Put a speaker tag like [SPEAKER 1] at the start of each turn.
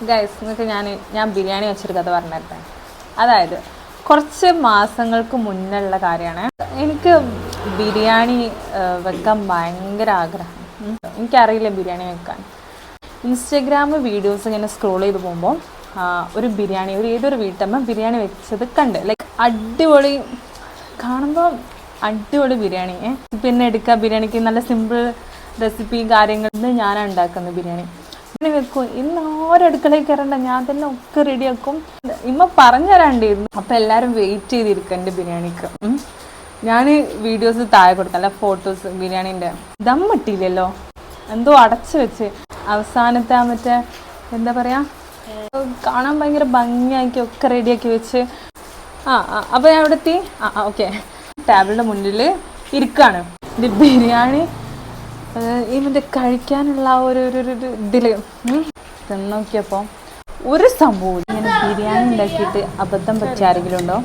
[SPEAKER 1] Guys നിങ്ങൾക്ക് ഞാൻ ബിരിയാണി വെച്ചൊരു കഥ പറഞ്ഞിരുന്നേ. അതായത് കുറച്ച് മാസങ്ങൾക്ക് മുന്നുള്ള കാര്യമാണ്. എനിക്ക് ബിരിയാണി വെക്കാൻ ഭയങ്കര ആഗ്രഹം. എനിക്കറിയില്ല ബിരിയാണി വെക്കാൻ. ഇൻസ്റ്റഗ്രാം വീഡിയോസ് ഇങ്ങനെ സ്ക്രോൾ ചെയ്ത് പോകുമ്പോൾ ഒരു ഏതൊരു വീട്ടമ്മ ബിരിയാണി വെച്ചത് കണ്ട്. ലൈക്ക് അടിപൊളി, കാണുമ്പോൾ അടിപൊളി ബിരിയാണി. പിന്നെ എടുക്കുക, ബിരിയാണിക്ക് നല്ല സിമ്പിൾ റെസിപ്പിയും കാര്യങ്ങളും ഞാനാണ് ഉണ്ടാക്കുന്നത്. ബിരിയാണി വെക്കും, ഇന്ന് ആരും അടുക്കളയിൽ കയറണ്ട, ഞാൻ തന്നെ ഒക്കെ റെഡിയാക്കും. ഇമ്മ പറഞ്ഞു തരാണ്ടിരുന്നു. അപ്പം എല്ലാവരും വെയിറ്റ് ചെയ്തിരിക്കും എൻ്റെ ബിരിയാണിക്ക്. ഞാൻ വീഡിയോസ് താഴെ കൊടുക്കാം, അല്ല ഫോട്ടോസ്. ബിരിയാണീൻ്റെ ദമ്മിട്ടില്ലല്ലോ, എന്തോ അടച്ചു വെച്ച് അവസാനത്തെ മറ്റേ എന്താ പറയുക, കാണാൻ ഭയങ്കര ഭംഗിയാക്കി ഒക്കെ റെഡിയാക്കി വെച്ച്. അപ്പോൾ ഞാൻ ഇവിടെ എത്തി. ഓക്കെ, ടേബിളിൻ്റെ മുന്നിൽ ഇരിക്കുകയാണ്. ഇത് ബിരിയാണി ഈ മറ്റേ കഴിക്കാനുള്ള ഒരു ഇതിൽ നോക്കിയപ്പോൾ ഒരു സംഭവം. ഇങ്ങനെ ബിരിയാണി ഉണ്ടാക്കിയിട്ട് അബദ്ധം പറ്റിയ ആരെങ്കിലും ഉണ്ടോ?